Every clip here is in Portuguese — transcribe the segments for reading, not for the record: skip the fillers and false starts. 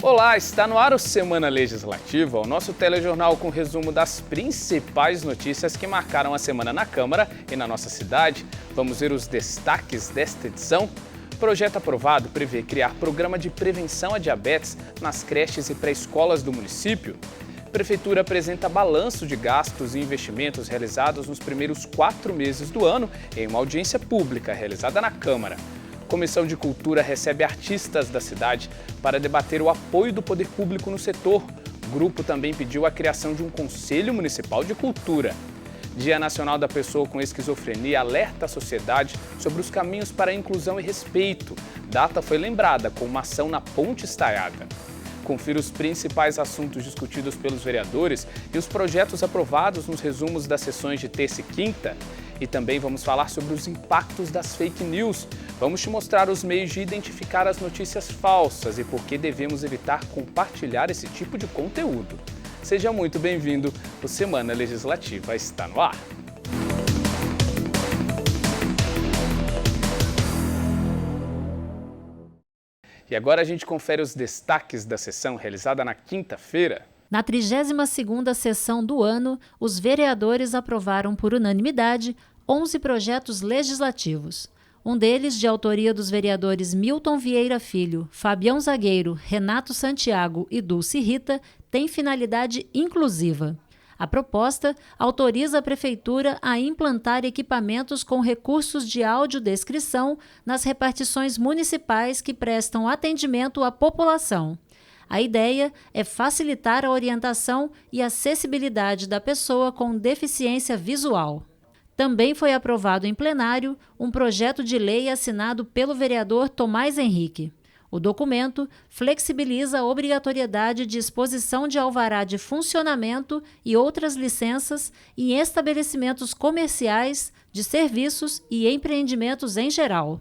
Olá, está no ar o Semana Legislativa, o nosso telejornal com resumo das principais notícias que marcaram a semana na Câmara e na nossa cidade. Vamos ver os destaques desta edição. O projeto aprovado prevê criar programa de prevenção à diabetes nas creches e pré-escolas do município. A Prefeitura apresenta balanço de gastos e investimentos realizados nos primeiros 4 meses do ano em uma audiência pública realizada na Câmara. A Comissão de Cultura recebe artistas da cidade para debater o apoio do poder público no setor. O grupo também pediu a criação de um Conselho Municipal de Cultura. Dia Nacional da Pessoa com Esquizofrenia alerta a sociedade sobre os caminhos para a inclusão e respeito. Data foi lembrada com uma ação na Ponte Estaiada. Confira os principais assuntos discutidos pelos vereadores e os projetos aprovados nos resumos das sessões de terça e quinta. E também vamos falar sobre os impactos das fake news. Vamos te mostrar os meios de identificar as notícias falsas e por que devemos evitar compartilhar esse tipo de conteúdo. Seja muito bem-vindo, o Semana Legislativa está no ar. E agora a gente confere os destaques da sessão realizada na quinta-feira. Na 32ª sessão do ano, os vereadores aprovaram por unanimidade 11 projetos legislativos. Um deles, de autoria dos vereadores Milton Vieira Filho, Fabião Zagueiro, Renato Santiago e Dulce Rita, tem finalidade inclusiva. A proposta autoriza a Prefeitura a implantar equipamentos com recursos de audiodescrição nas repartições municipais que prestam atendimento à população. A ideia é facilitar a orientação e acessibilidade da pessoa com deficiência visual. Também foi aprovado em plenário um projeto de lei assinado pelo vereador Tomás Henrique. O documento flexibiliza a obrigatoriedade de exposição de alvará de funcionamento e outras licenças em estabelecimentos comerciais, de serviços e empreendimentos em geral.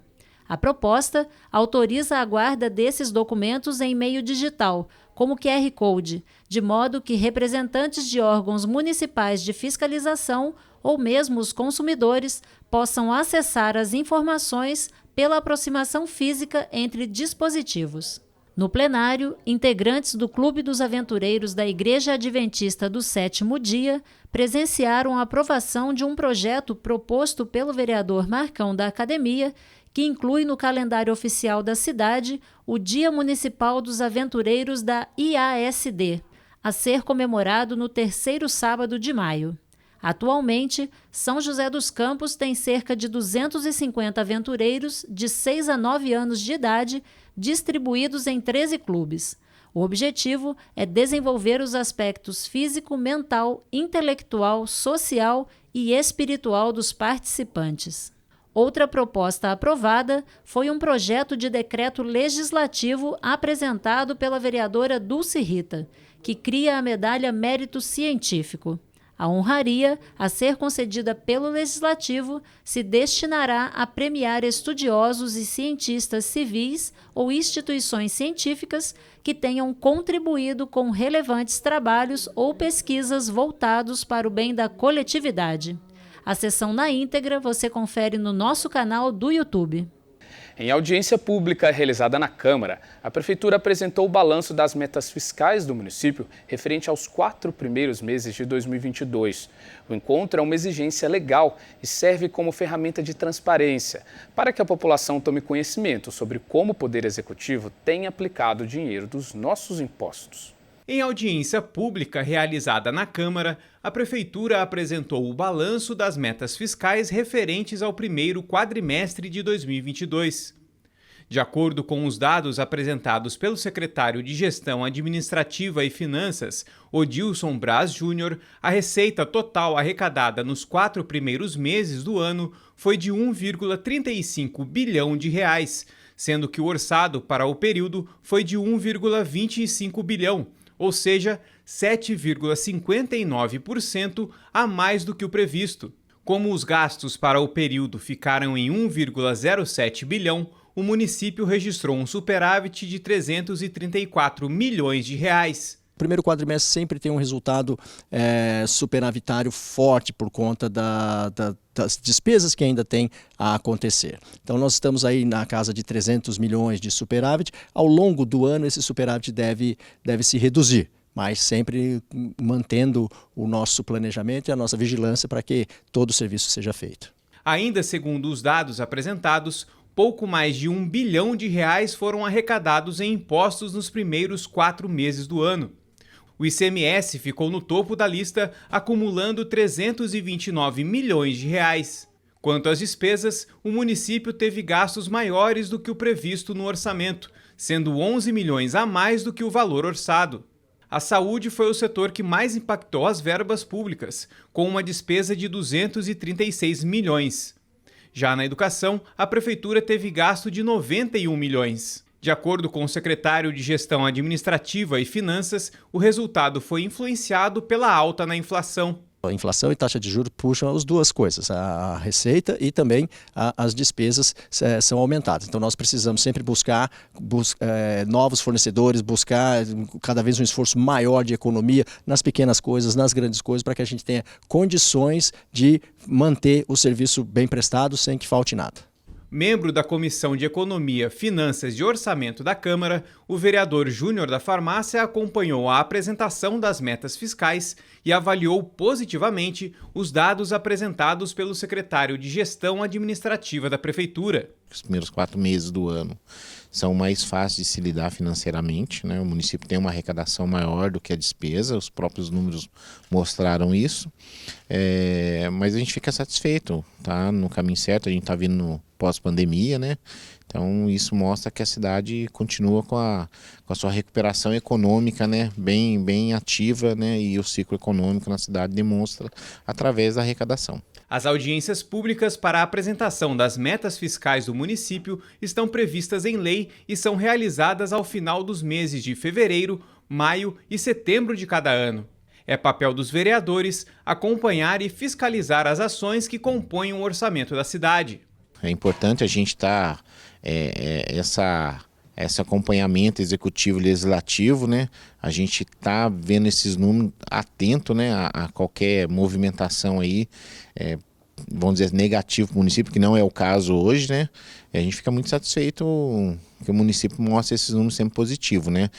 A proposta autoriza a guarda desses documentos em meio digital, como QR Code, de modo que representantes de órgãos municipais de fiscalização ou mesmo os consumidores possam acessar as informações pela aproximação física entre dispositivos. No plenário, integrantes do Clube dos Aventureiros da Igreja Adventista do Sétimo Dia presenciaram a aprovação de um projeto proposto pelo vereador Marcão da Academia, que inclui no calendário oficial da cidade o Dia Municipal dos Aventureiros da IASD, a ser comemorado no 3º sábado de maio. Atualmente, São José dos Campos tem cerca de 250 aventureiros de 6 a 9 anos de idade, distribuídos em 13 clubes. O objetivo é desenvolver os aspectos físico, mental, intelectual, social e espiritual dos participantes. Outra proposta aprovada foi um projeto de decreto legislativo apresentado pela vereadora Dulce Rita, que cria a medalha Mérito Científico. A honraria, a ser concedida pelo Legislativo, se destinará a premiar estudiosos e cientistas civis ou instituições científicas que tenham contribuído com relevantes trabalhos ou pesquisas voltados para o bem da coletividade. A sessão na íntegra você confere no nosso canal do YouTube. Em audiência pública realizada na Câmara, a Prefeitura apresentou o balanço das metas fiscais do município referente aos 4 primeiros meses de 2022. O encontro é uma exigência legal e serve como ferramenta de transparência para que a população tome conhecimento sobre como o Poder Executivo tem aplicado o dinheiro dos nossos impostos. Em audiência pública realizada na Câmara, a Prefeitura apresentou o balanço das metas fiscais referentes ao primeiro quadrimestre de 2022. De acordo com os dados apresentados pelo secretário de Gestão Administrativa e Finanças, Odilson Braz Júnior, a receita total arrecadada nos 4 primeiros meses do ano foi de 1,35 bilhão de reais, sendo que o orçado para o período foi de 1,25 bilhão, ou seja, 7,59% a mais do que o previsto. Como os gastos para o período ficaram em 1,07 bilhão, o município registrou um superávit de 334 milhões de reais. primeiro quadrimestre sempre tem um resultado superavitário forte por conta das despesas que ainda tem a acontecer. Então nós estamos aí na casa de 300 milhões de superávit. Ao longo do ano esse superávit deve se reduzir, mas sempre mantendo o nosso planejamento e a nossa vigilância para que todo o serviço seja feito. Ainda segundo os dados apresentados, pouco mais de R$1 bilhão foram arrecadados em impostos nos primeiros 4 meses do ano. O ICMS ficou no topo da lista, acumulando R$329 milhões. Quanto às despesas, o município teve gastos maiores do que o previsto no orçamento, sendo 11 milhões a mais do que o valor orçado. A saúde foi o setor que mais impactou as verbas públicas, com uma despesa de 236 milhões. Já na educação, a prefeitura teve gasto de 91 milhões. De acordo com o secretário de Gestão Administrativa e Finanças, o resultado foi influenciado pela alta na inflação. A inflação e taxa de juros puxam as duas coisas, a receita e também as despesas são aumentadas. Então nós precisamos sempre buscar novos fornecedores, buscar cada vez um esforço maior de economia nas pequenas coisas, nas grandes coisas, para que a gente tenha condições de manter o serviço bem prestado sem que falte nada. Membro da Comissão de Economia, Finanças e Orçamento da Câmara, o vereador Júnior da Farmácia acompanhou a apresentação das metas fiscais e avaliou positivamente os dados apresentados pelo secretário de Gestão Administrativa da Prefeitura. Os primeiros 4 meses do ano são mais fáceis de se lidar financeiramente, né? O município tem uma arrecadação maior do que a despesa, os próprios números mostraram isso, mas a gente fica satisfeito, tá no caminho certo, a gente está vindo no pós-pandemia, né? Então isso mostra que a cidade continua com a sua recuperação econômica, né? bem ativa, né? E o ciclo econômico na cidade demonstra através da arrecadação. As audiências públicas para a apresentação das metas fiscais do município estão previstas em lei e são realizadas ao final dos meses de fevereiro, maio e setembro de cada ano. É papel dos vereadores acompanhar e fiscalizar as ações que compõem o orçamento da cidade. É importante a gente estar esse acompanhamento executivo e legislativo, né? A gente está vendo esses números atento, né, a qualquer movimentação aí, vamos dizer, negativo para o município, que não é o caso hoje, né? E a gente fica muito satisfeito que o município mostre esses números sempre positivos, né?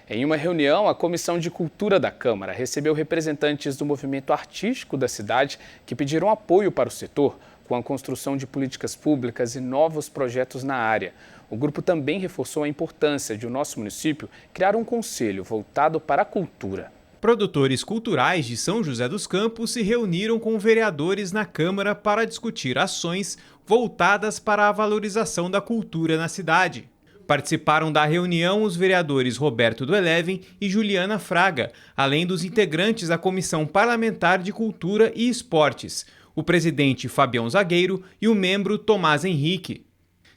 Em uma reunião, a Comissão de Cultura da Câmara recebeu representantes do movimento artístico da cidade que pediram apoio para o setor com a construção de políticas públicas e novos projetos na área. O grupo também reforçou a importância de o nosso município criar um conselho voltado para a cultura. Produtores culturais de São José dos Campos se reuniram com vereadores na Câmara para discutir ações voltadas para a valorização da cultura na cidade. Participaram da reunião os vereadores Roberto do Eleven e Juliana Fraga, além dos integrantes da Comissão Parlamentar de Cultura e Esportes, o presidente Fabião Zagueiro e o membro Tomás Henrique.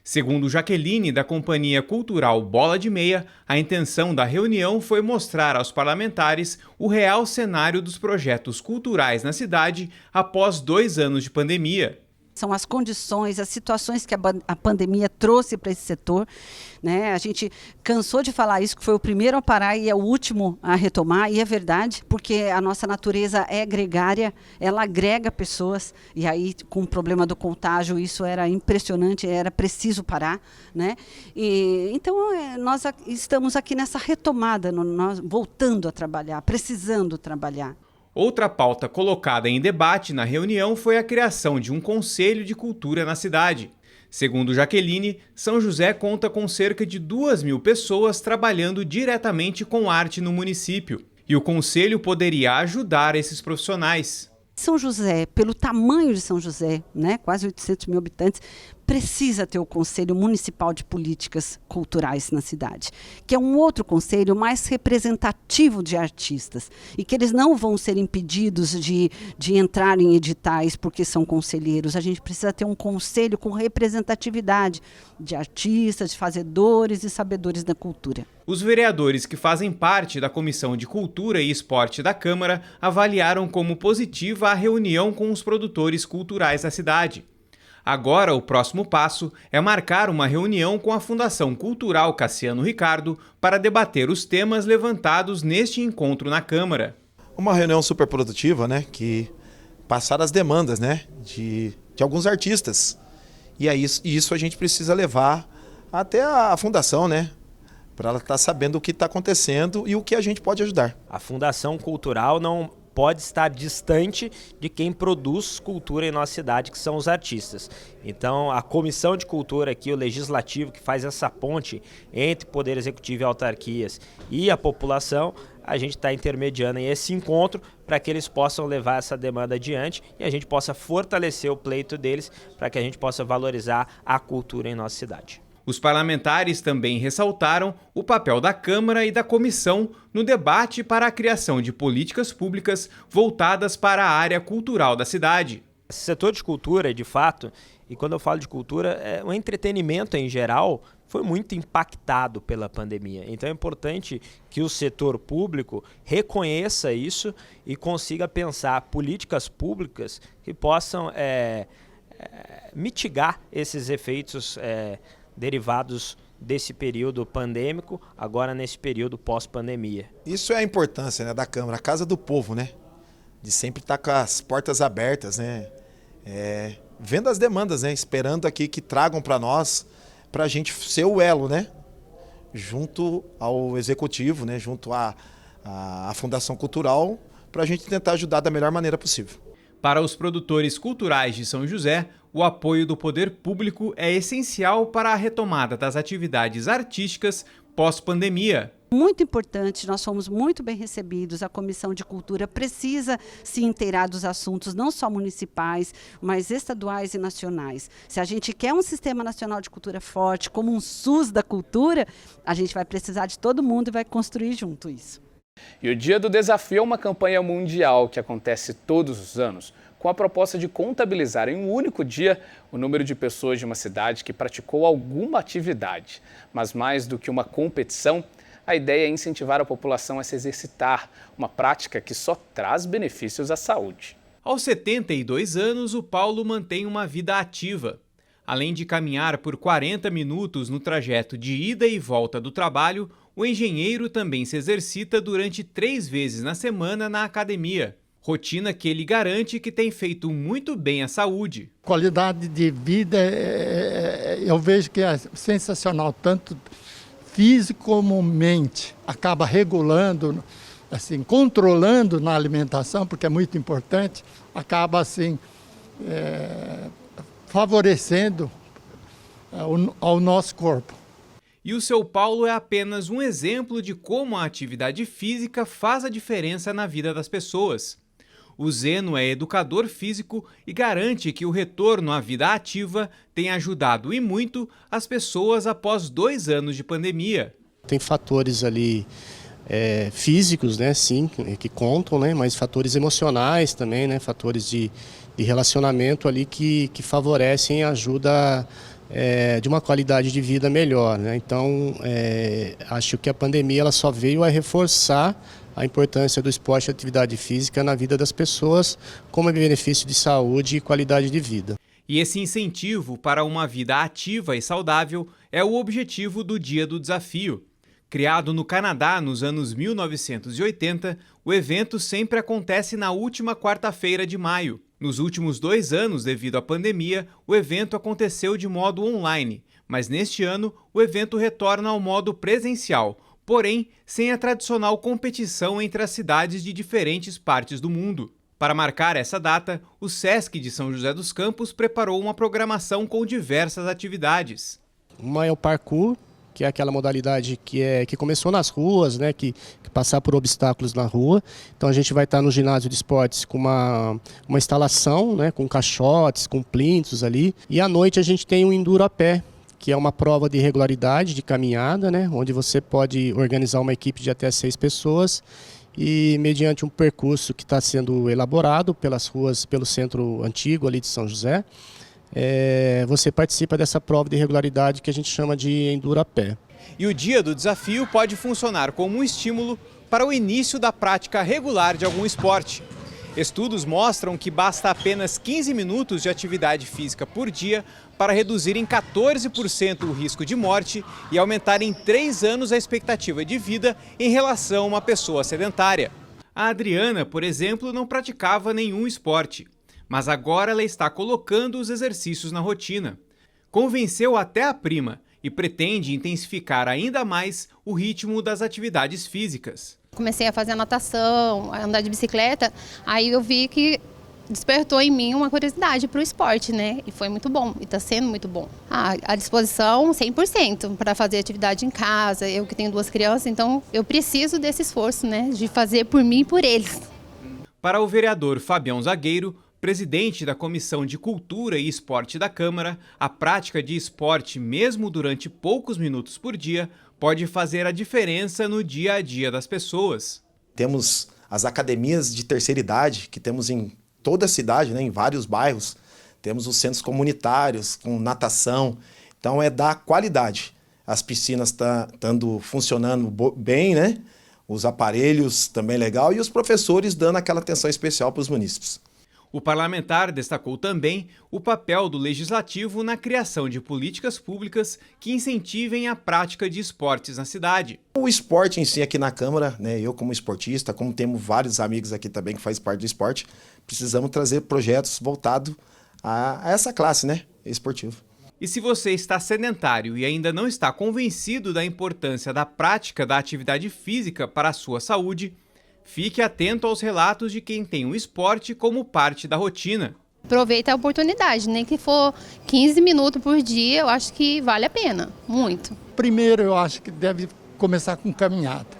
Segundo Jaqueline, da Companhia Cultural Bola de Meia, a intenção da reunião foi mostrar aos parlamentares o real cenário dos projetos culturais na cidade após 2 anos de pandemia. São as condições, as situações que a pandemia trouxe para esse setor, né? A gente cansou de falar isso, que foi o primeiro a parar e é o último a retomar, e é verdade, porque a nossa natureza é gregária, ela agrega pessoas, e aí com o problema do contágio isso era impressionante, era preciso parar, né? Então nós estamos aqui nessa retomada, nós voltando a trabalhar, precisando trabalhar. Outra pauta colocada em debate na reunião foi a criação de um Conselho de Cultura na cidade. Segundo Jaqueline, São José conta com cerca de 2.000 pessoas trabalhando diretamente com arte no município, e o Conselho poderia ajudar esses profissionais. São José, pelo tamanho de São José, né, quase 800 mil habitantes, precisa ter o Conselho Municipal de Políticas Culturais na cidade, que é um outro conselho mais representativo de artistas e que eles não vão ser impedidos de entrar em editais porque são conselheiros. A gente precisa ter um conselho com representatividade de artistas, de fazedores e sabedores da cultura. Os vereadores que fazem parte da Comissão de Cultura e Esporte da Câmara avaliaram como positiva a reunião com os produtores culturais da cidade. Agora, o próximo passo é marcar uma reunião com a Fundação Cultural Cassiano Ricardo para debater os temas levantados neste encontro na Câmara. Uma reunião super produtiva, né, que passaram as demandas, né, de alguns artistas. E isso a gente precisa levar até a Fundação, né, para ela estar sabendo o que está acontecendo e o que a gente pode ajudar. A Fundação Cultural não pode estar distante de quem produz cultura em nossa cidade, que são os artistas. Então, a Comissão de Cultura aqui, o Legislativo, que faz essa ponte entre Poder Executivo e autarquias e a população, a gente está intermediando em esse encontro para que eles possam levar essa demanda adiante e a gente possa fortalecer o pleito deles para que a gente possa valorizar a cultura em nossa cidade. Os parlamentares também ressaltaram o papel da Câmara e da Comissão no debate para a criação de políticas públicas voltadas para a área cultural da cidade. Esse setor de cultura, de fato, e quando eu falo de cultura, o entretenimento em geral foi muito impactado pela pandemia. Então é importante que o setor público reconheça isso e consiga pensar políticas públicas que possam mitigar esses efeitos derivados desse período pandêmico, agora nesse período pós-pandemia. Isso é a importância, né, da Câmara, a casa do povo, né? De sempre estar com as portas abertas, né? Vendo as demandas, né? Esperando aqui que tragam para nós, para a gente ser o elo, né? Junto ao Executivo, né? Junto à Fundação Cultural, para a gente tentar ajudar da melhor maneira possível. Para os produtores culturais de São José, o apoio do poder público é essencial para a retomada das atividades artísticas pós-pandemia. Muito importante, nós fomos muito bem recebidos, a Comissão de Cultura precisa se inteirar dos assuntos, não só municipais, mas estaduais e nacionais. Se a gente quer um Sistema Nacional de Cultura forte, como um SUS da cultura, a gente vai precisar de todo mundo e vai construir junto isso. E o Dia do Desafio é uma campanha mundial que acontece todos os anos, com a proposta de contabilizar em um único dia o número de pessoas de uma cidade que praticou alguma atividade. Mas mais do que uma competição, a ideia é incentivar a população a se exercitar, uma prática que só traz benefícios à saúde. Aos 72 anos, o Paulo mantém uma vida ativa. Além de caminhar por 40 minutos no trajeto de ida e volta do trabalho, o engenheiro também se exercita durante 3 vezes na semana na academia. Rotina que ele garante que tem feito muito bem à saúde. Qualidade de vida, eu vejo que é sensacional, tanto físico como mente. Acaba regulando, assim, controlando na alimentação, porque é muito importante, acaba assim favorecendo ao nosso corpo. E o seu Paulo é apenas um exemplo de como a atividade física faz a diferença na vida das pessoas. O Zeno é educador físico e garante que o retorno à vida ativa tem ajudado e muito as pessoas após 2 anos de pandemia. Tem fatores ali físicos, né, sim, que contam, né, mas fatores emocionais também, né, fatores de relacionamento ali que favorecem a ajuda de uma qualidade de vida melhor, né? Então, acho que a pandemia ela só veio a reforçar a importância do esporte e atividade física na vida das pessoas como benefício de saúde e qualidade de vida. E esse incentivo para uma vida ativa e saudável é o objetivo do Dia do Desafio. Criado no Canadá nos anos 1980, o evento sempre acontece na última quarta-feira de maio. Nos últimos 2 anos, devido à pandemia, o evento aconteceu de modo online, mas neste ano o evento retorna ao modo presencial, porém sem a tradicional competição entre as cidades de diferentes partes do mundo. Para marcar essa data, o SESC de São José dos Campos preparou uma programação com diversas atividades. Uma é o parkour, que é aquela modalidade que começou nas ruas, né, que passar por obstáculos na rua. Então a gente vai estar no ginásio de esportes com uma instalação, né, com caixotes, com plintos ali. E à noite a gente tem um enduro a pé, que é uma prova de regularidade, de caminhada, né, onde você pode organizar uma equipe de até 6 pessoas e mediante um percurso que está sendo elaborado pelas ruas, pelo centro antigo ali de São José, você participa dessa prova de regularidade que a gente chama de enduro a pé. E o Dia do Desafio pode funcionar como um estímulo para o início da prática regular de algum esporte. Estudos mostram que basta apenas 15 minutos de atividade física por dia para reduzir em 14% o risco de morte e aumentar em 3 anos a expectativa de vida em relação a uma pessoa sedentária. A Adriana, por exemplo, não praticava nenhum esporte, mas agora ela está colocando os exercícios na rotina. Convenceu até a prima e pretende intensificar ainda mais o ritmo das atividades físicas. Comecei a fazer natação, a andar de bicicleta, aí eu vi que despertou em mim uma curiosidade para o esporte, né? E foi muito bom, e está sendo muito bom. À disposição 100% para fazer atividade em casa, eu que tenho 2 crianças, então eu preciso desse esforço, né? De fazer por mim e por eles. Para o vereador Fabião Zagueiro, presidente da Comissão de Cultura e Esporte da Câmara, a prática de esporte, mesmo durante poucos minutos por dia, pode fazer a diferença no dia a dia das pessoas. Temos as academias de terceira idade, que temos em toda a cidade, né, em vários bairros. Temos os centros comunitários com natação. Então é dar qualidade. As piscinas estando funcionando bem, né? Os aparelhos também legal e os professores dando aquela atenção especial para os munícipes. O parlamentar destacou também o papel do legislativo na criação de políticas públicas que incentivem a prática de esportes na cidade. O esporte em si aqui na Câmara, né, eu como esportista, como temos vários amigos aqui também que fazem parte do esporte, precisamos trazer projetos voltados a essa classe, né, esportiva. E se você está sedentário e ainda não está convencido da importância da prática da atividade física para a sua saúde, fique atento aos relatos de quem tem o esporte como parte da rotina. Aproveita a oportunidade, nem que for 15 minutos por dia, eu acho que vale a pena, muito. Primeiro, eu acho que deve começar com caminhada,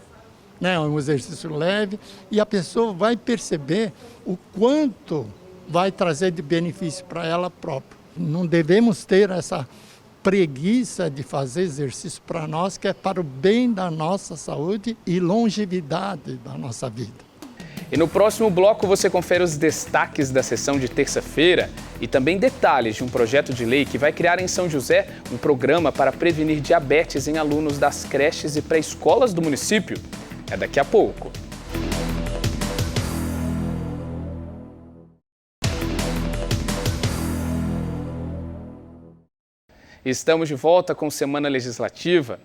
né? Um exercício leve e a pessoa vai perceber o quanto vai trazer de benefício para ela própria. Não devemos ter essa preguiça de fazer exercício para nós, que é para o bem da nossa saúde e longevidade da nossa vida. E no próximo bloco você confere os destaques da sessão de terça-feira e também detalhes de um projeto de lei que vai criar em São José um programa para prevenir diabetes em alunos das creches e pré-escolas do município. É daqui a pouco. Estamos de volta com Semana Legislativa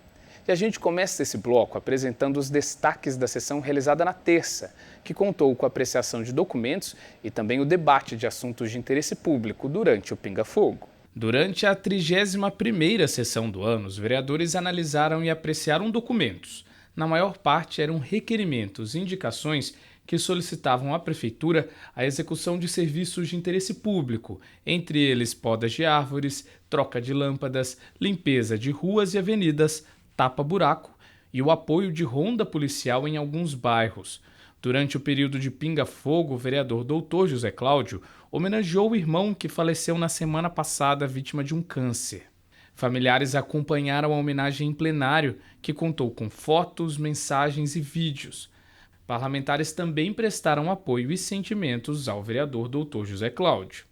e a gente começa esse bloco apresentando os destaques da sessão realizada na terça, que contou com a apreciação de documentos e também o debate de assuntos de interesse público durante o Pinga Fogo. Durante a 31ª sessão do ano, os vereadores analisaram e apreciaram documentos. Na maior parte eram requerimentos e indicações que solicitavam à Prefeitura a execução de serviços de interesse público, entre eles podas de árvores, troca de lâmpadas, limpeza de ruas e avenidas, tapa-buraco e o apoio de ronda policial em alguns bairros. Durante o período de pinga-fogo, o vereador Dr. José Cláudio homenageou o irmão que faleceu na semana passada vítima de um câncer. Familiares acompanharam a homenagem em plenário, que contou com fotos, mensagens e vídeos. Parlamentares também prestaram apoio e sentimentos ao vereador Dr. José Cláudio.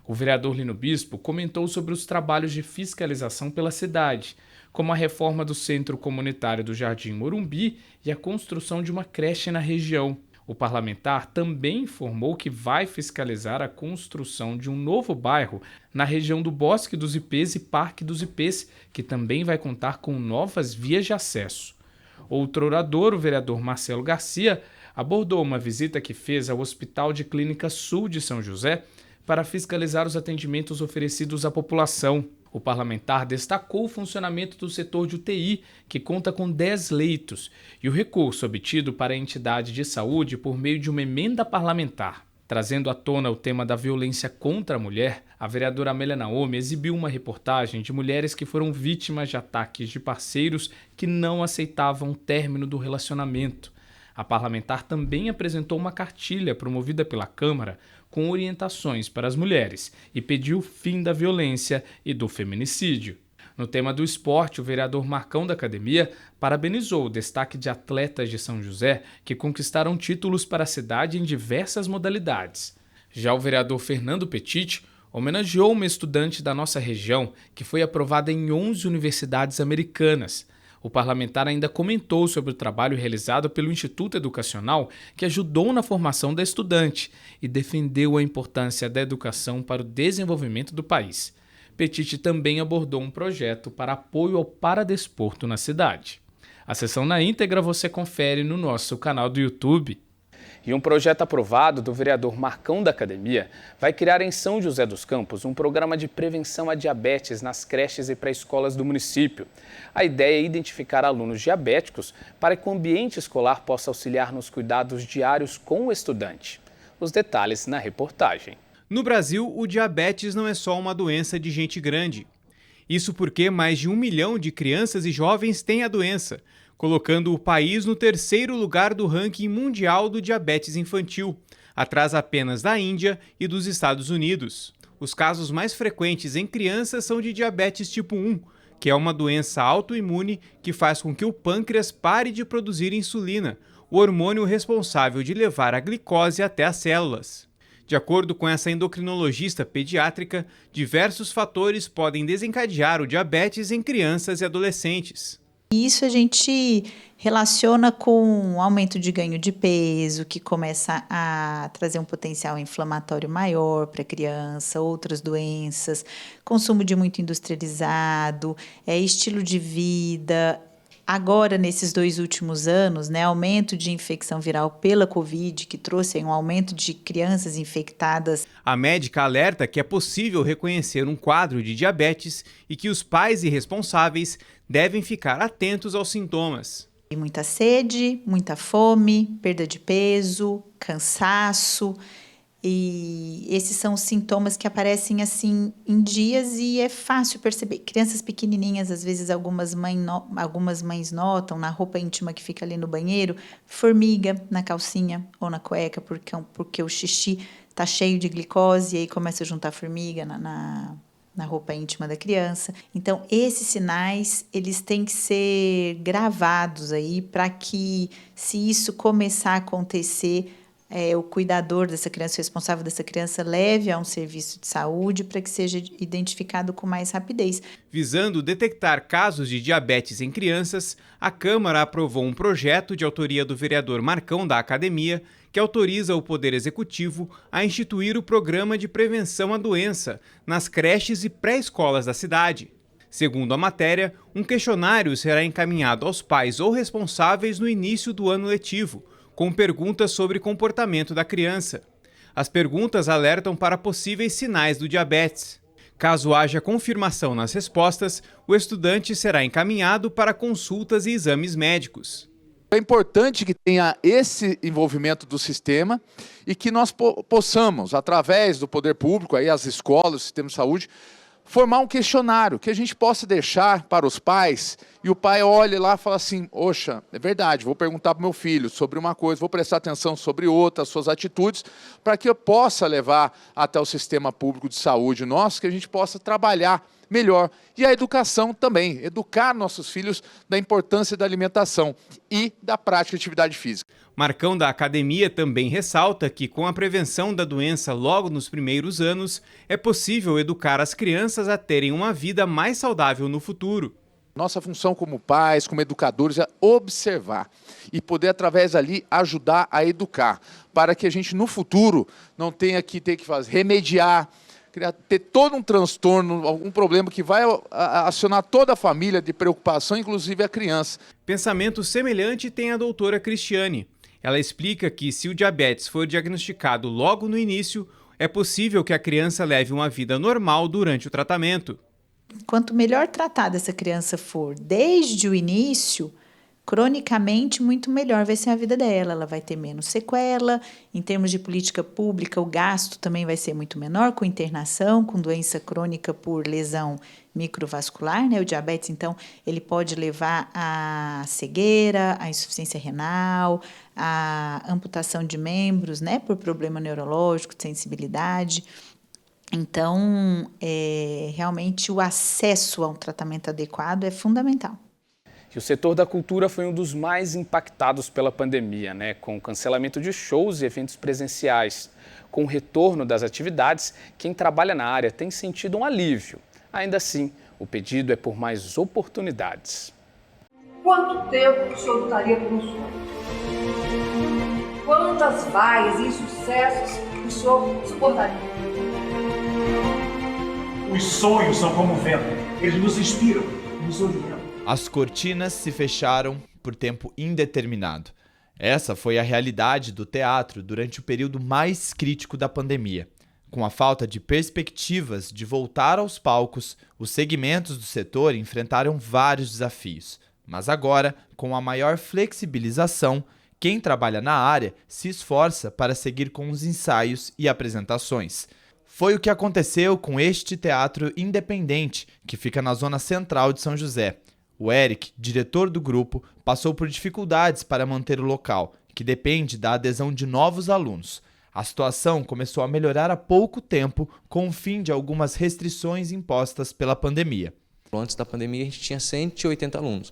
O vereador Lino Bispo comentou sobre os trabalhos de fiscalização pela cidade, como a reforma do Centro Comunitário do Jardim Morumbi e a construção de uma creche na região. O parlamentar também informou que vai fiscalizar a construção de um novo bairro na região do Bosque dos Ipês e Parque dos Ipês, que também vai contar com novas vias de acesso. Outro orador, o vereador Marcelo Garcia, abordou uma visita que fez ao Hospital de Clínica Sul de São José para fiscalizar os atendimentos oferecidos à população. O parlamentar destacou o funcionamento do setor de UTI, que conta com 10 leitos, e o recurso obtido para a entidade de saúde por meio de uma emenda parlamentar. Trazendo à tona o tema da violência contra a mulher, a vereadora Amélia Naomi exibiu uma reportagem de mulheres que foram vítimas de ataques de parceiros que não aceitavam o término do relacionamento. A parlamentar também apresentou uma cartilha promovida pela Câmara com orientações para as mulheres e pediu o fim da violência e do feminicídio. No tema do esporte, o vereador Marcão da Academia parabenizou o destaque de atletas de São José que conquistaram títulos para a cidade em diversas modalidades. Já o vereador Fernando Petit homenageou uma estudante da nossa região que foi aprovada em 11 universidades americanas. O parlamentar ainda comentou sobre o trabalho realizado pelo Instituto Educacional, que ajudou na formação da estudante, e defendeu a importância da educação para o desenvolvimento do país. Petit também abordou um projeto para apoio ao paradesporto na cidade. A sessão na íntegra você confere no nosso canal do YouTube. E um projeto aprovado do vereador Marcão da Academia vai criar em São José dos Campos um programa de prevenção à diabetes nas creches e pré-escolas do município. A ideia é identificar alunos diabéticos para que o ambiente escolar possa auxiliar nos cuidados diários com o estudante. Os detalhes na reportagem. No Brasil, o diabetes não é só uma doença de gente grande. Isso porque mais de 1 milhão de crianças e jovens têm a doença, colocando o país no 3º lugar do ranking mundial do diabetes infantil, atrás apenas da Índia e dos Estados Unidos. Os casos mais frequentes em crianças são de diabetes tipo 1, que é uma doença autoimune que faz com que o pâncreas pare de produzir insulina, o hormônio responsável de levar a glicose até as células. De acordo com essa endocrinologista pediátrica, diversos fatores podem desencadear o diabetes em crianças e adolescentes. Isso a gente relaciona com aumento de ganho de peso, que começa a trazer um potencial inflamatório maior para a criança, outras doenças, consumo de muito industrializado, estilo de vida. Agora, nesses 2 últimos anos, aumento de infecção viral pela Covid, que trouxe um aumento de crianças infectadas. A médica alerta que é possível reconhecer um quadro de diabetes e que os pais e responsáveis devem ficar atentos aos sintomas. Muita sede, muita fome, perda de peso, cansaço. E esses são os sintomas que aparecem assim em dias e é fácil perceber. Crianças pequenininhas, às vezes algumas mães notam na roupa íntima que fica ali no banheiro, formiga na calcinha ou na cueca, porque o xixi está cheio de glicose e aí começa a juntar formiga na roupa íntima da criança. Então, esses sinais, eles têm que ser gravados aí para que, se isso começar a acontecer, o cuidador dessa criança, o responsável dessa criança, leve a um serviço de saúde para que seja identificado com mais rapidez. Visando detectar casos de diabetes em crianças, a Câmara aprovou um projeto de autoria do vereador Marcão da Academia, que autoriza o Poder Executivo a instituir o programa de prevenção à doença nas creches e pré-escolas da cidade. Segundo a matéria, um questionário será encaminhado aos pais ou responsáveis no início do ano letivo, com perguntas sobre comportamento da criança. As perguntas alertam para possíveis sinais do diabetes. Caso haja confirmação nas respostas, o estudante será encaminhado para consultas e exames médicos. É importante que tenha esse envolvimento do sistema e que nós possamos, através do poder público, aí as escolas, o sistema de saúde, formar um questionário que a gente possa deixar para os pais e o pai olhe lá e fala assim, oxa, é verdade, vou perguntar para o meu filho sobre uma coisa, vou prestar atenção sobre outra, as suas atitudes, para que eu possa levar até o sistema público de saúde nosso, que a gente possa trabalhar melhor. E a educação também, educar nossos filhos da importância da alimentação e da prática de atividade física. Marcão da Academia também ressalta que, com a prevenção da doença logo nos primeiros anos, é possível educar as crianças a terem uma vida mais saudável no futuro. Nossa função como pais, como educadores, é observar e poder, através dali, ajudar a educar, para que a gente, no futuro, não tenha que remediar, ter todo um transtorno, algum problema que vai acionar toda a família de preocupação, inclusive a criança. Pensamento semelhante tem a doutora Cristiane. Ela explica que, se o diabetes for diagnosticado logo no início, é possível que a criança leve uma vida normal durante o tratamento. Quanto melhor tratada essa criança for desde o início, cronicamente, muito melhor vai ser a vida dela. Ela vai ter menos sequela. Em termos de política pública, o gasto também vai ser muito menor com internação, com doença crônica por lesão microvascular, O diabetes, então, ele pode levar à cegueira, à insuficiência renal, à amputação de membros, por problema neurológico, de sensibilidade. Então, realmente, o acesso a um tratamento adequado é fundamental. E o setor da cultura foi um dos mais impactados pela pandemia, com o cancelamento de shows e eventos presenciais. Com o retorno das atividades, quem trabalha na área tem sentido um alívio. Ainda assim, o pedido é por mais oportunidades. quanto tempo o senhor lutaria por um sonho? Quantas vaias e insucessos o senhor suportaria? Os sonhos são como o vento, eles nos inspiram, nos orientam. As cortinas se fecharam por tempo indeterminado. Essa foi a realidade do teatro durante o período mais crítico da pandemia. Com a falta de perspectivas de voltar aos palcos, os segmentos do setor enfrentaram vários desafios. Mas agora, com a maior flexibilização, quem trabalha na área se esforça para seguir com os ensaios e apresentações. Foi o que aconteceu com este teatro independente, que fica na zona central de São José. O Eric, diretor do grupo, passou por dificuldades para manter o local, que depende da adesão de novos alunos. A situação começou a melhorar há pouco tempo, com o fim de algumas restrições impostas pela pandemia. Antes da pandemia, a gente tinha 180 alunos.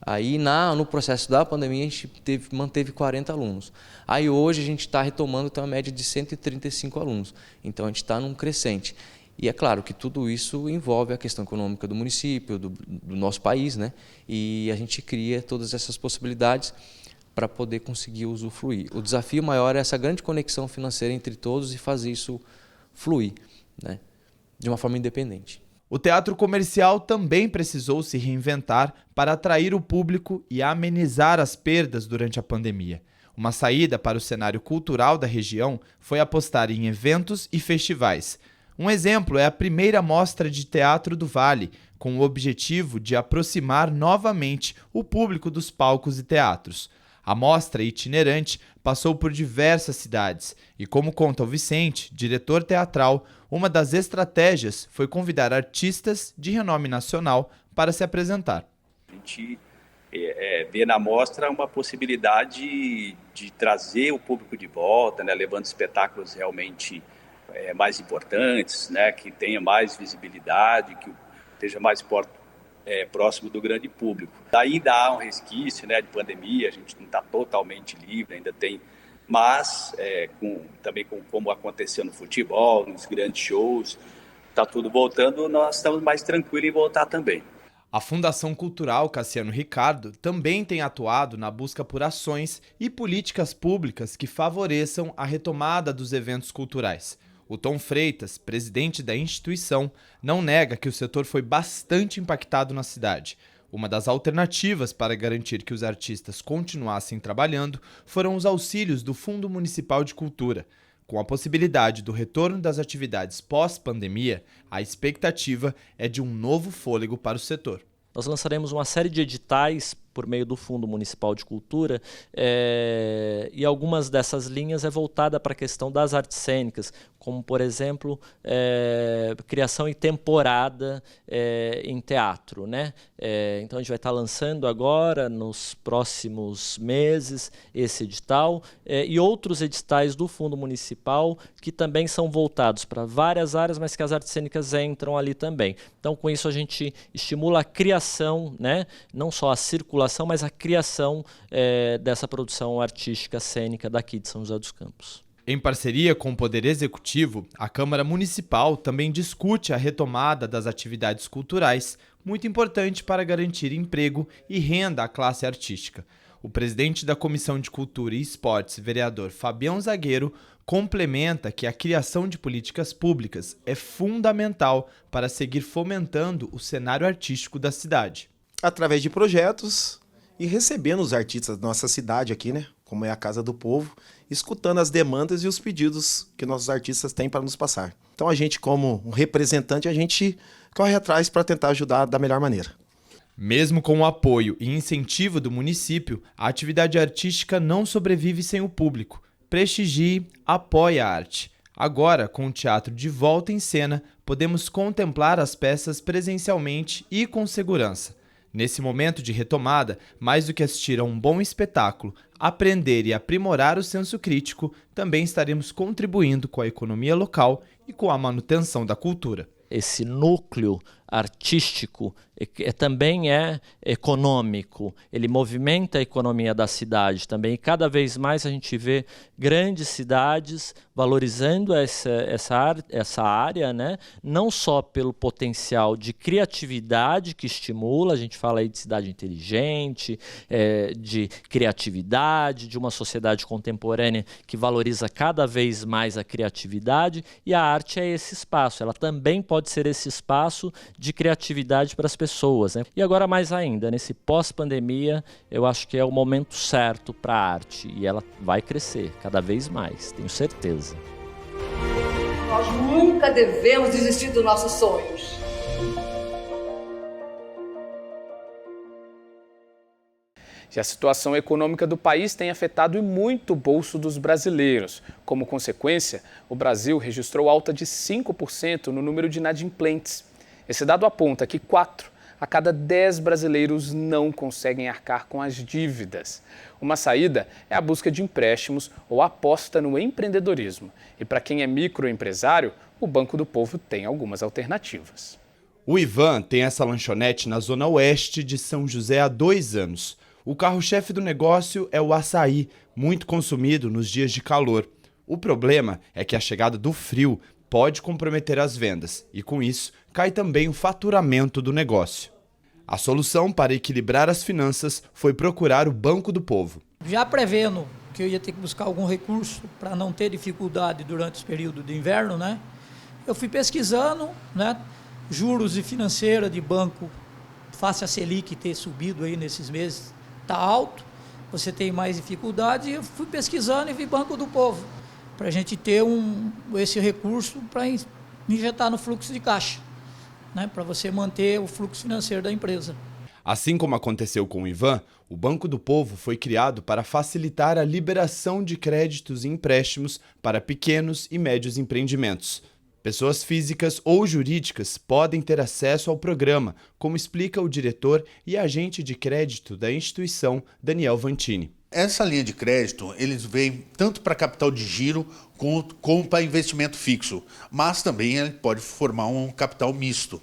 Aí, no processo da pandemia, a gente manteve 40 alunos. Aí, hoje, a gente está retomando, tem uma média de 135 alunos. Então, a gente está num crescente. E é claro que tudo isso envolve a questão econômica do município, do nosso país, né? E a gente cria todas essas possibilidades para poder conseguir usufruir. O desafio maior é essa grande conexão financeira entre todos e fazer isso fluir, né? De uma forma independente. O teatro comercial também precisou se reinventar para atrair o público e amenizar as perdas durante a pandemia. Uma saída para o cenário cultural da região foi apostar em eventos e festivais. Um exemplo é a primeira mostra de teatro do Vale, com o objetivo de aproximar novamente o público dos palcos e teatros. A mostra itinerante passou por diversas cidades e, como conta o Vicente, diretor teatral, uma das estratégias foi convidar artistas de renome nacional para se apresentar. A gente vê na mostra uma possibilidade de trazer o público de volta, né, levando espetáculos realmente mais importantes, né, que tenha mais visibilidade, que esteja mais próximo do grande público. Ainda há um resquício, né, de pandemia, a gente não está totalmente livre, ainda tem, mas também como aconteceu no futebol, nos grandes shows, está tudo voltando, nós estamos mais tranquilos em voltar também. A Fundação Cultural Cassiano Ricardo também tem atuado na busca por ações e políticas públicas que favoreçam a retomada dos eventos culturais. O Tom Freitas, presidente da instituição, não nega que o setor foi bastante impactado na cidade. Uma das alternativas para garantir que os artistas continuassem trabalhando foram os auxílios do Fundo Municipal de Cultura. Com a possibilidade do retorno das atividades pós-pandemia, a expectativa é de um novo fôlego para o setor. Nós lançaremos uma série de editais por meio do Fundo Municipal de Cultura e algumas dessas linhas é voltada para a questão das artes cênicas, como, por exemplo, criação e temporada em teatro, né? Então, a gente vai estar lançando agora, nos próximos meses, esse edital e outros editais do Fundo Municipal que também são voltados para várias áreas, mas que as artes cênicas entram ali também. Então, com isso, a gente estimula a criação, né? Não só a circulação, mas a criação dessa produção artística cênica daqui de São José dos Campos. Em parceria com o Poder Executivo, a Câmara Municipal também discute a retomada das atividades culturais, muito importante para garantir emprego e renda à classe artística. O presidente da Comissão de Cultura e Esportes, vereador Fabião Zagueiro, complementa que a criação de políticas públicas é fundamental para seguir fomentando o cenário artístico da cidade. Através de projetos e recebendo os artistas da nossa cidade aqui, né? Como é a Casa do Povo, escutando as demandas e os pedidos que nossos artistas têm para nos passar. Então a gente, como um representante, a gente corre atrás para tentar ajudar da melhor maneira. Mesmo com o apoio e incentivo do município, a atividade artística não sobrevive sem o público. Prestigie, apoie a arte. Agora, com o teatro de volta em cena, podemos contemplar as peças presencialmente e com segurança. Nesse momento de retomada, mais do que assistir a um bom espetáculo, aprender e aprimorar o senso crítico, também estaremos contribuindo com a economia local e com a manutenção da cultura. Esse núcleo artístico também é econômico, ele movimenta a economia da cidade também, e cada vez mais a gente vê grandes cidades valorizando essa área, né? Não só pelo potencial de criatividade que estimula, a gente fala aí de cidade inteligente, de criatividade, de uma sociedade contemporânea que valoriza cada vez mais a criatividade, e a arte é esse espaço, ela também pode ser esse espaço de criatividade para as pessoas, né? E agora mais ainda, nesse pós-pandemia, eu acho que é o momento certo para a arte, e ela vai crescer cada vez mais, tenho certeza. Nós nunca devemos desistir dos nossos sonhos. E a situação econômica do país tem afetado e muito o bolso dos brasileiros. Como consequência, o Brasil registrou alta de 5% no número de inadimplentes. Esse dado aponta que 4 a cada 10 brasileiros não conseguem arcar com as dívidas. Uma saída é a busca de empréstimos ou aposta no empreendedorismo. E para quem é microempresário, o Banco do Povo tem algumas alternativas. O Ivan tem essa lanchonete na zona oeste de São José há 2 anos. O carro-chefe do negócio é o açaí, muito consumido nos dias de calor. O problema é que a chegada do frio pode comprometer as vendas e, com isso, cai também o faturamento do negócio. A solução para equilibrar as finanças foi procurar o Banco do Povo. Já prevendo que eu ia ter que buscar algum recurso para não ter dificuldade durante esse período de inverno, né? Eu fui pesquisando, né? Juros e financeira de banco, face a Selic ter subido aí nesses meses, está alto, você tem mais dificuldade, e eu fui pesquisando e vi Banco do Povo, para a gente ter esse recurso para injetar no fluxo de caixa, né, para você manter o fluxo financeiro da empresa. Assim como aconteceu com o Ivan, o Banco do Povo foi criado para facilitar a liberação de créditos e empréstimos para pequenos e médios empreendimentos. Pessoas físicas ou jurídicas podem ter acesso ao programa, como explica o diretor e agente de crédito da instituição, Daniel Vantini. Essa linha de crédito, eles vêm tanto para capital de giro como para investimento fixo, mas também ele pode formar um capital misto.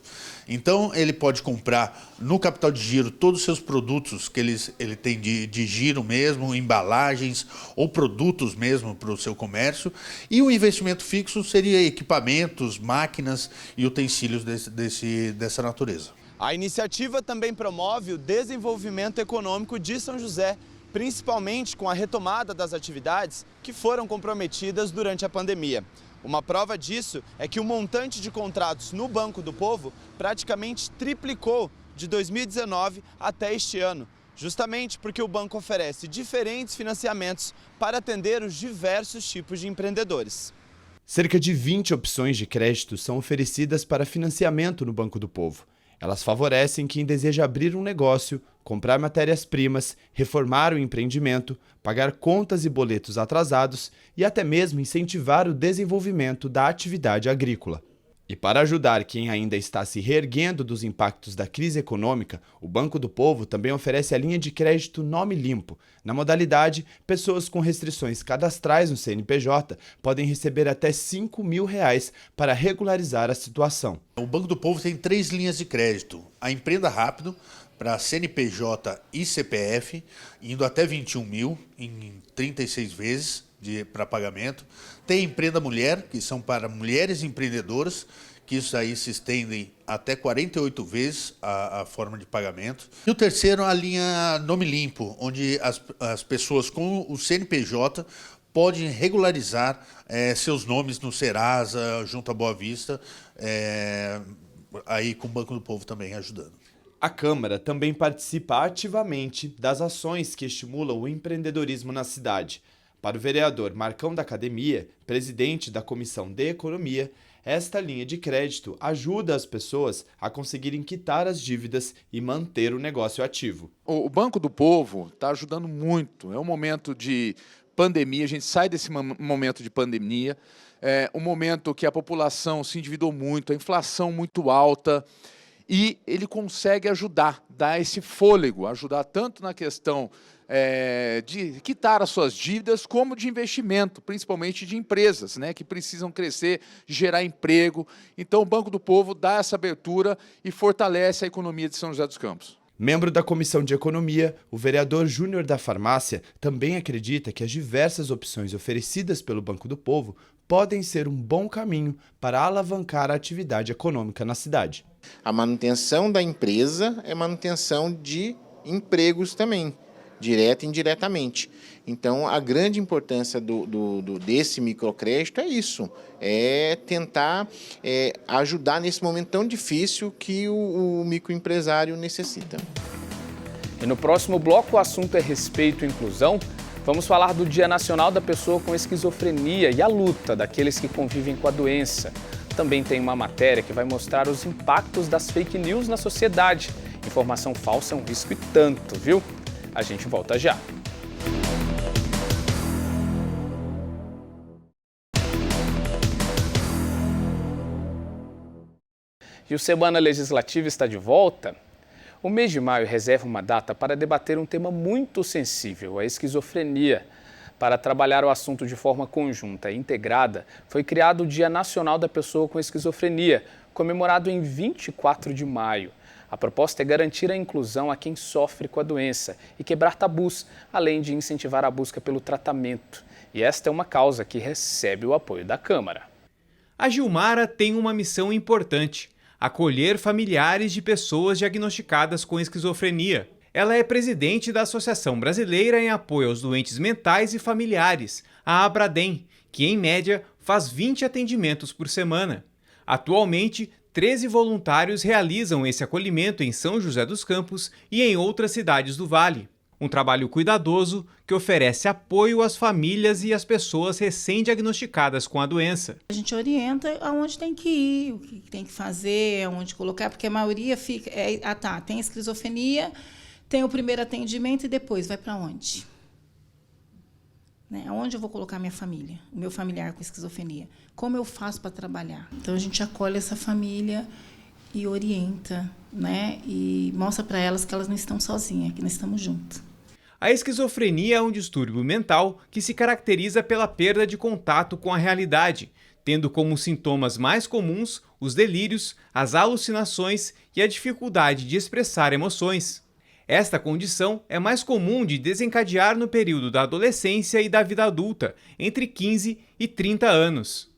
Então, ele pode comprar no capital de giro todos os seus produtos que ele tem de giro mesmo, embalagens ou produtos mesmo para o seu comércio. E o investimento fixo seria equipamentos, máquinas e utensílios dessa natureza. A iniciativa também promove o desenvolvimento econômico de São José, principalmente com a retomada das atividades que foram comprometidas durante a pandemia. Uma prova disso é que o montante de contratos no Banco do Povo praticamente triplicou de 2019 até este ano, justamente porque o banco oferece diferentes financiamentos para atender os diversos tipos de empreendedores. Cerca de 20 opções de crédito são oferecidas para financiamento no Banco do Povo. Elas favorecem quem deseja abrir um negócio, comprar matérias-primas, reformar o empreendimento, pagar contas e boletos atrasados e até mesmo incentivar o desenvolvimento da atividade agrícola. E para ajudar quem ainda está se reerguendo dos impactos da crise econômica, o Banco do Povo também oferece a linha de crédito Nome Limpo. Na modalidade, pessoas com restrições cadastrais no CNPJ podem receber até R$5.000 para regularizar a situação. O Banco do Povo tem 3 linhas de crédito. A Empreenda Rápido, para CNPJ e CPF, indo até 21 mil em 36 vezes para pagamento. Tem Empreenda Mulher, que são para mulheres empreendedoras, que isso aí se estendem até 48 vezes a forma de pagamento. E o terceiro, a linha Nome Limpo, onde as pessoas com o CNPJ podem regularizar seus nomes no Serasa, junto à Boa Vista, aí com o Banco do Povo também ajudando. A Câmara também participa ativamente das ações que estimulam o empreendedorismo na cidade. Para o vereador Marcão da Academia, presidente da Comissão de Economia, esta linha de crédito ajuda as pessoas a conseguirem quitar as dívidas e manter o negócio ativo. O Banco do Povo está ajudando muito. É um momento de pandemia, a gente sai desse momento de pandemia, um momento que a população se endividou muito, a inflação muito alta, e ele consegue ajudar, dar esse fôlego, ajudar tanto na questão de quitar as suas dívidas, como de investimento, principalmente de empresas, né, que precisam crescer, gerar emprego. Então, o Banco do Povo dá essa abertura e fortalece a economia de São José dos Campos. Membro da Comissão de Economia, o vereador Júnior da Farmácia também acredita que as diversas opções oferecidas pelo Banco do Povo podem ser um bom caminho para alavancar a atividade econômica na cidade. A manutenção da empresa é manutenção de empregos também, direta e indiretamente. Então, a grande importância desse microcrédito é isso, é tentar ajudar nesse momento tão difícil que o microempresário necessita. E no próximo bloco, o assunto é respeito e inclusão. Vamos falar do Dia Nacional da Pessoa com Esquizofrenia e a luta daqueles que convivem com a doença. Também tem uma matéria que vai mostrar os impactos das fake news na sociedade. Informação falsa é um risco e tanto, viu? A gente volta já. E o Semana Legislativa está de volta. O mês de maio reserva uma data para debater um tema muito sensível, a esquizofrenia. Para trabalhar o assunto de forma conjunta e integrada, foi criado o Dia Nacional da Pessoa com Esquizofrenia, comemorado em 24 de maio. A proposta é garantir a inclusão a quem sofre com a doença e quebrar tabus, além de incentivar a busca pelo tratamento. E esta é uma causa que recebe o apoio da Câmara. A Gilmara tem uma missão importante: acolher familiares de pessoas diagnosticadas com esquizofrenia. Ela é presidente da Associação Brasileira em Apoio aos Doentes Mentais e Familiares, a Abradem, que em média faz 20 atendimentos por semana. Atualmente, 13 voluntários realizam esse acolhimento em São José dos Campos e em outras cidades do Vale. Um trabalho cuidadoso que oferece apoio às famílias e às pessoas recém-diagnosticadas com a doença. A gente orienta aonde tem que ir, o que tem que fazer, aonde colocar, porque a maioria fica... tem esquizofrenia, tem o primeiro atendimento e depois vai para onde? Né? Aonde eu vou colocar minha família, o meu familiar com esquizofrenia? Como eu faço para trabalhar? Então, a gente acolhe essa família e orienta, né? E mostra para elas que elas não estão sozinhas, que nós estamos juntos. A esquizofrenia é um distúrbio mental que se caracteriza pela perda de contato com a realidade, tendo como sintomas mais comuns os delírios, as alucinações e a dificuldade de expressar emoções. Esta condição é mais comum de desencadear no período da adolescência e da vida adulta, entre 15 e 30 anos.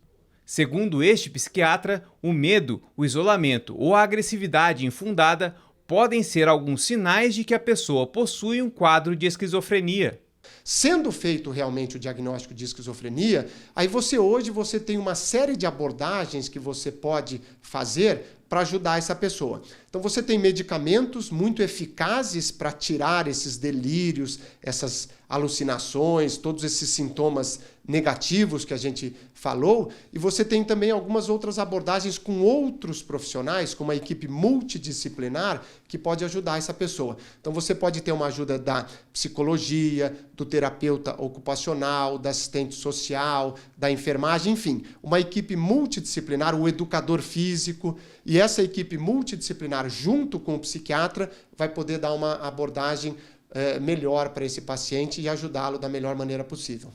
Segundo este psiquiatra, o medo, o isolamento ou a agressividade infundada podem ser alguns sinais de que a pessoa possui um quadro de esquizofrenia. Sendo feito realmente o diagnóstico de esquizofrenia, aí você tem uma série de abordagens que você pode fazer para ajudar essa pessoa. Então você tem medicamentos muito eficazes para tirar esses delírios, essas alucinações, todos esses sintomas negativos que a gente falou, e você tem também algumas outras abordagens com outros profissionais, com uma equipe multidisciplinar que pode ajudar essa pessoa. Então você pode ter uma ajuda da psicologia, do terapeuta ocupacional, da assistente social, da enfermagem, enfim, uma equipe multidisciplinar, o educador físico, e essa equipe multidisciplinar junto com o psiquiatra vai poder dar uma abordagem melhor para esse paciente e ajudá-lo da melhor maneira possível.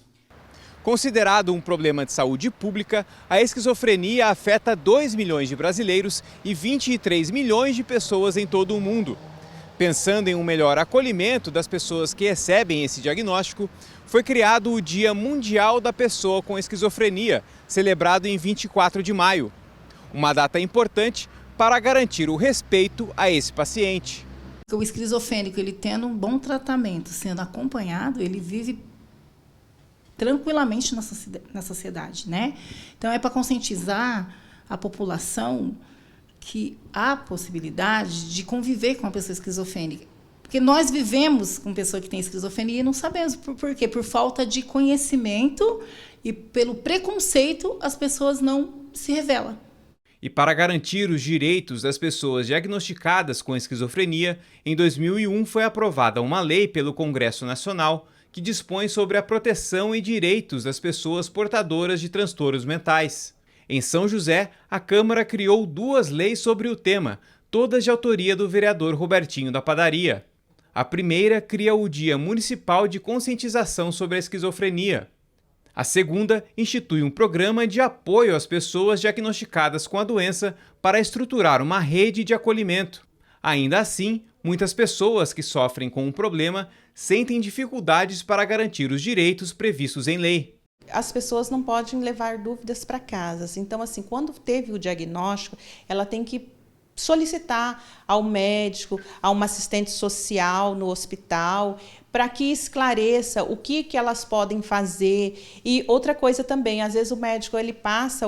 Considerado um problema de saúde pública, a esquizofrenia afeta 2 milhões de brasileiros e 23 milhões de pessoas em todo o mundo. Pensando em um melhor acolhimento das pessoas que recebem esse diagnóstico, foi criado o Dia Mundial da Pessoa com Esquizofrenia, celebrado em 24 de maio. Uma data importante para garantir o respeito a esse paciente. O esquizofrênico, ele tendo um bom tratamento, sendo acompanhado, ele vive tranquilamente na sociedade, né? Então, é para conscientizar a população que há possibilidade de conviver com uma pessoa esquizofrênica. Porque nós vivemos com pessoa que tem esquizofrenia e não sabemos por quê. Por falta de conhecimento e pelo preconceito, as pessoas não se revelam. E para garantir os direitos das pessoas diagnosticadas com esquizofrenia, em 2001 foi aprovada uma lei pelo Congresso Nacional que dispõe sobre a proteção e direitos das pessoas portadoras de transtornos mentais. Em São José, a Câmara criou 2 leis sobre o tema, todas de autoria do vereador Robertinho da Padaria. A primeira cria o Dia Municipal de Conscientização sobre a Esquizofrenia. A segunda institui um programa de apoio às pessoas diagnosticadas com a doença para estruturar uma rede de acolhimento. Ainda assim, muitas pessoas que sofrem com o problema sentem dificuldades para garantir os direitos previstos em lei. As pessoas não podem levar dúvidas para casa. Então, assim, quando teve o diagnóstico, ela tem que solicitar ao médico, a uma assistente social no hospital, para que esclareça o que elas podem fazer. E outra coisa também, às vezes o médico ele passa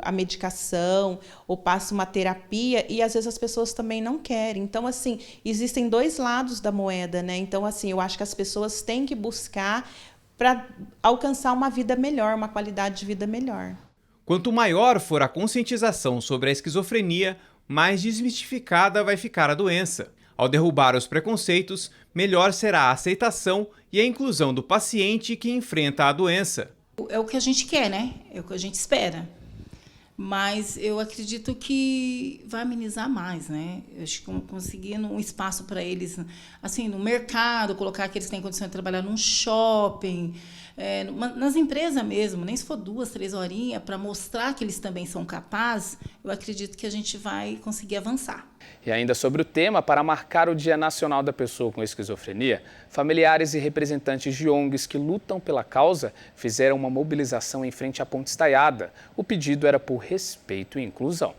a medicação ou passa uma terapia e às vezes as pessoas também não querem. Então, assim, existem dois lados da moeda, né? Então, assim, eu acho que as pessoas têm que buscar para alcançar uma vida melhor, uma qualidade de vida melhor. Quanto maior for a conscientização sobre a esquizofrenia, mais desmistificada vai ficar a doença. Ao derrubar os preconceitos, melhor será a aceitação e a inclusão do paciente que enfrenta a doença. É o que a gente quer, né? É o que a gente espera. Mas eu acredito que vai amenizar mais, né? Eu acho que conseguindo um espaço para eles, assim, no mercado, colocar que eles têm condição de trabalhar num shopping, nas empresas mesmo, nem se for 2, 3 horinhas, para mostrar que eles também são capazes, eu acredito que a gente vai conseguir avançar. E ainda sobre o tema, para marcar o Dia Nacional da Pessoa com Esquizofrenia, familiares e representantes de ONGs que lutam pela causa fizeram uma mobilização em frente à Ponte Estaiada. O pedido era por respeito e inclusão.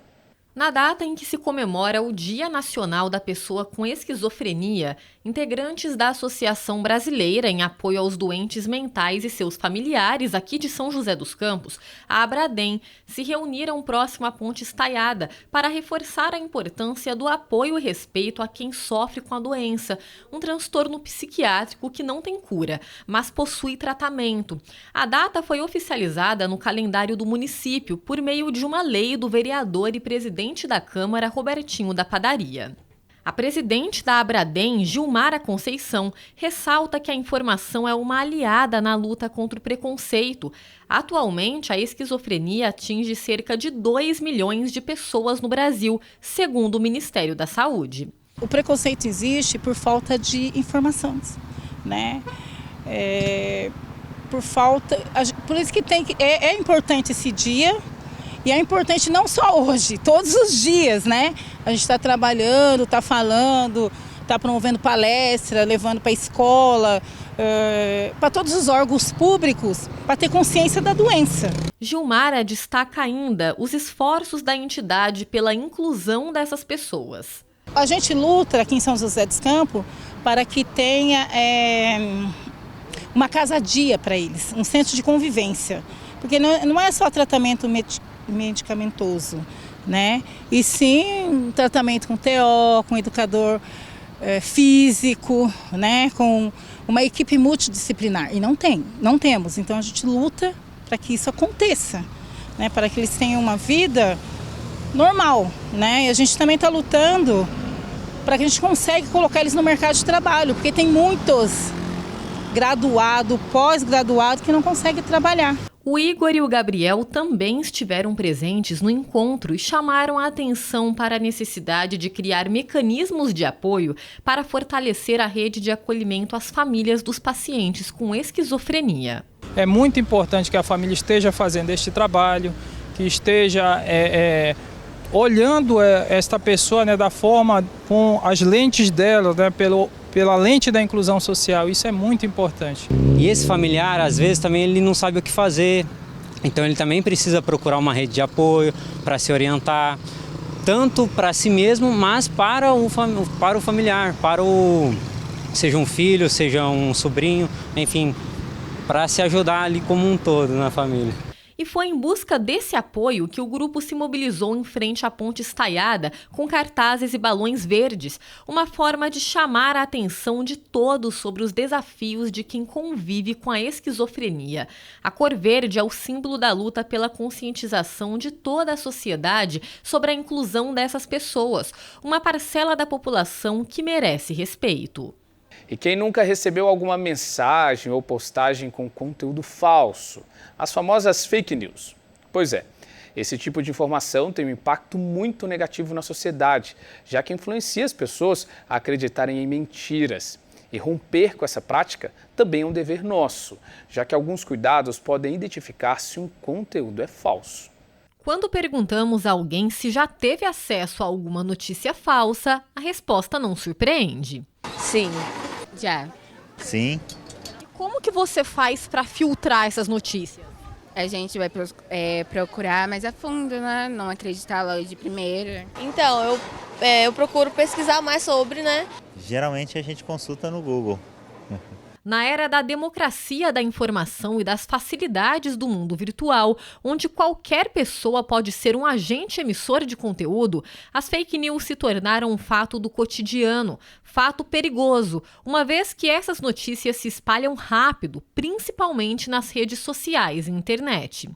Na data em que se comemora o Dia Nacional da Pessoa com Esquizofrenia, integrantes da Associação Brasileira em Apoio aos Doentes Mentais e seus familiares aqui de São José dos Campos, a Abradem, se reuniram próximo à Ponte Estaiada para reforçar a importância do apoio e respeito a quem sofre com a doença, um transtorno psiquiátrico que não tem cura, mas possui tratamento. A data foi oficializada no calendário do município por meio de uma lei do vereador e presidente da Câmara, Robertinho da Padaria. A presidente da Abradem, Gilmara Conceição, ressalta que a informação é uma aliada na luta contra o preconceito. Atualmente, a esquizofrenia atinge cerca de 2 milhões de pessoas no Brasil, segundo o Ministério da Saúde. O preconceito existe por falta de informações, né? Por isso que é importante esse dia. E é importante não só hoje, todos os dias, né? A gente está trabalhando, está falando, está promovendo palestra, levando para a escola, para todos os órgãos públicos, para ter consciência da doença. Gilmara destaca ainda os esforços da entidade pela inclusão dessas pessoas. A gente luta aqui em São José dos Campos para que tenha uma casa-dia para eles, um centro de convivência. Porque não é só tratamento medicamentoso, né? E sim um tratamento com TO, com educador físico, né? Com uma equipe multidisciplinar. E não temos. Então a gente luta para que isso aconteça, né? Para que eles tenham uma vida normal, né? E a gente também está lutando para que a gente consiga colocar eles no mercado de trabalho, porque tem muitos graduados, pós-graduados que não conseguem trabalhar. O Igor e o Gabriel também estiveram presentes no encontro e chamaram a atenção para a necessidade de criar mecanismos de apoio para fortalecer a rede de acolhimento às famílias dos pacientes com esquizofrenia. É muito importante que a família esteja fazendo este trabalho, que esteja olhando esta pessoa, né, da forma, com as lentes dela, né, pela lente da inclusão social. Isso é muito importante. E esse familiar, às vezes, também ele não sabe o que fazer. Então ele também precisa procurar uma rede de apoio para se orientar, tanto para si mesmo, mas para o familiar, seja um filho, seja um sobrinho, enfim, para se ajudar ali como um todo na família. E foi em busca desse apoio que o grupo se mobilizou em frente à Ponte Estaiada com cartazes e balões verdes, uma forma de chamar a atenção de todos sobre os desafios de quem convive com a esquizofrenia. A cor verde é o símbolo da luta pela conscientização de toda a sociedade sobre a inclusão dessas pessoas, uma parcela da população que merece respeito. E quem nunca recebeu alguma mensagem ou postagem com conteúdo falso? As famosas fake news. Pois é, Esse tipo de informação tem um impacto muito negativo na sociedade, já que influencia as pessoas a acreditarem em mentiras. E romper com essa prática também é um dever nosso, já que alguns cuidados podem identificar se um conteúdo é falso. Quando perguntamos a alguém se já teve acesso a alguma notícia falsa, a resposta não surpreende. Sim, já. Sim. E como que você faz para filtrar essas notícias? A gente vai procurar mais a fundo, né? Não acreditar logo de primeira. Então, eu procuro pesquisar mais sobre, né? Geralmente a gente consulta no Google. Na era da democracia da informação e das facilidades do mundo virtual, onde qualquer pessoa pode ser um agente emissor de conteúdo, as fake news se tornaram um fato do cotidiano, fato perigoso, uma vez que essas notícias se espalham rápido, principalmente nas redes sociais e internet.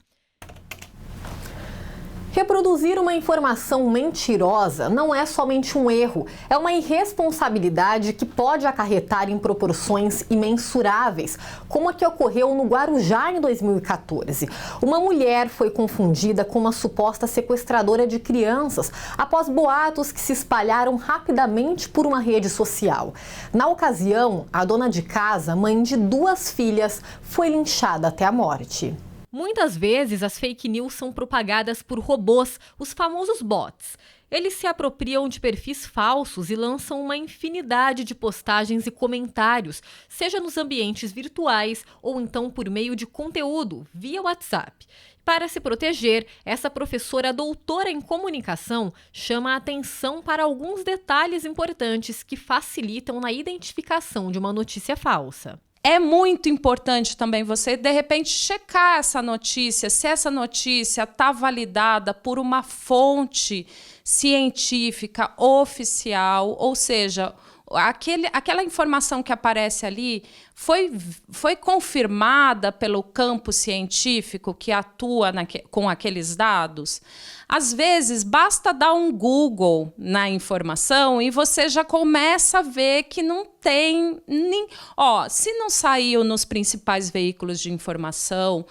Reproduzir uma informação mentirosa não é somente um erro, é uma irresponsabilidade que pode acarretar em proporções imensuráveis, como a que ocorreu no Guarujá em 2014. Uma mulher foi confundida com uma suposta sequestradora de crianças após boatos que se espalharam rapidamente por uma rede social. Na ocasião, a dona de casa, mãe de 2 filhas, foi linchada até a morte. Muitas vezes as fake news são propagadas por robôs, os famosos bots. Eles se apropriam de perfis falsos e lançam uma infinidade de postagens e comentários, seja nos ambientes virtuais ou então por meio de conteúdo, via WhatsApp. Para se proteger, essa professora doutora em comunicação chama a atenção para alguns detalhes importantes que facilitam na identificação de uma notícia falsa. É muito importante também você, de repente, checar essa notícia, se essa notícia está validada por uma fonte científica oficial, ou seja, aquela informação que aparece ali foi confirmada pelo campo científico que atua com aqueles dados. Às vezes, basta dar um Google na informação e você já começa a ver que não tem... se não saiu nos principais veículos de informação,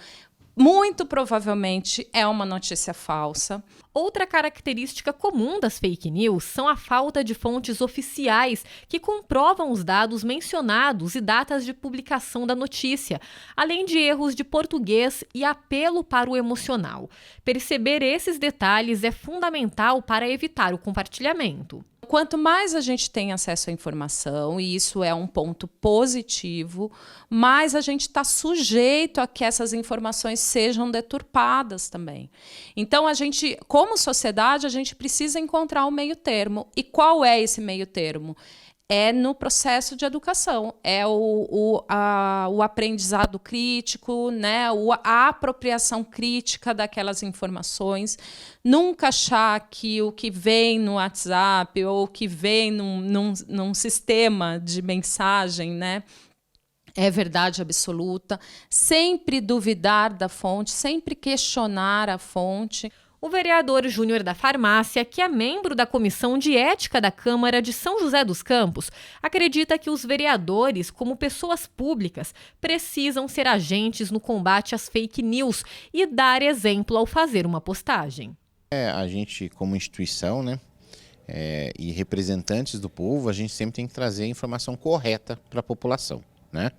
muito provavelmente é uma notícia falsa. Outra característica comum das fake news são a falta de fontes oficiais que comprovam os dados mencionados e datas de publicação da notícia, além de erros de português e apelo para o emocional. Perceber esses detalhes é fundamental para evitar o compartilhamento. Quanto mais a gente tem acesso à informação, e isso é um ponto positivo, mais a gente está sujeito a que essas informações sejam deturpadas também. Então, como sociedade, a gente precisa encontrar um meio termo. E qual é esse meio termo? É no processo de educação, é o aprendizado crítico, né? A apropriação crítica daquelas informações. Nunca achar que o que vem no WhatsApp ou o que vem num sistema de mensagem, né, é verdade absoluta. Sempre duvidar da fonte, sempre questionar a fonte. O vereador Júnior da Farmácia, que é membro da Comissão de Ética da Câmara de São José dos Campos, acredita que os vereadores, como pessoas públicas, precisam ser agentes no combate às fake news e dar exemplo ao fazer uma postagem. A gente, como instituição, né, e representantes do povo, a gente sempre tem que trazer a informação correta para a população, né?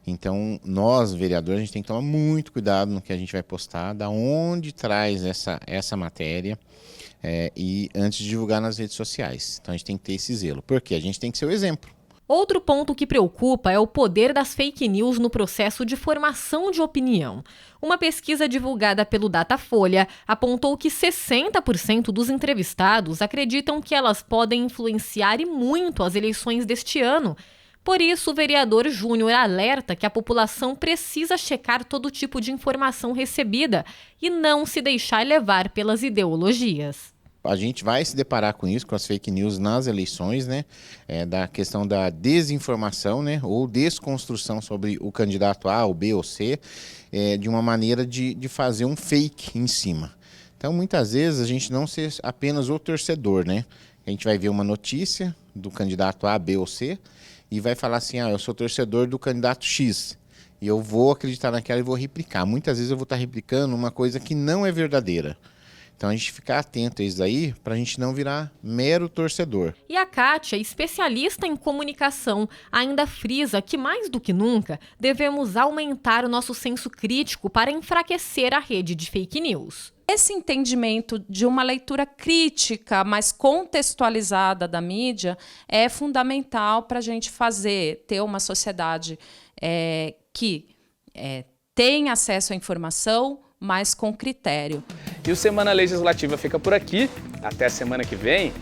Então, nós, vereadores, a gente tem que tomar muito cuidado no que a gente vai postar, da onde traz essa matéria e antes de divulgar nas redes sociais. Então, a gente tem que ter esse zelo, porque a gente tem que ser o exemplo. Outro ponto que preocupa é o poder das fake news no processo de formação de opinião. Uma pesquisa divulgada pelo Datafolha apontou que 60% dos entrevistados acreditam que elas podem influenciar e muito as eleições deste ano. Por isso, o vereador Júnior alerta que a população precisa checar todo tipo de informação recebida e não se deixar levar pelas ideologias. A gente vai se deparar com isso, com as fake news nas eleições, né? Da questão da desinformação, né? Ou desconstrução sobre o candidato A, ou B ou C, de uma maneira de fazer um fake em cima. Então, muitas vezes, a gente não ser apenas o torcedor, né? A gente vai ver uma notícia do candidato A, B ou C e vai falar assim, eu sou torcedor do candidato X. E eu vou acreditar naquela e vou replicar. Muitas vezes eu vou estar replicando uma coisa que não é verdadeira. Então a gente ficar atento a isso daí para a gente não virar mero torcedor. E a Kátia, especialista em comunicação, ainda frisa que mais do que nunca devemos aumentar o nosso senso crítico para enfraquecer a rede de fake news. Esse entendimento de uma leitura crítica, mais contextualizada da mídia, é fundamental para a gente ter uma sociedade que tem acesso à informação, mas com critério. E o Semana Legislativa fica por aqui. Até a semana que vem.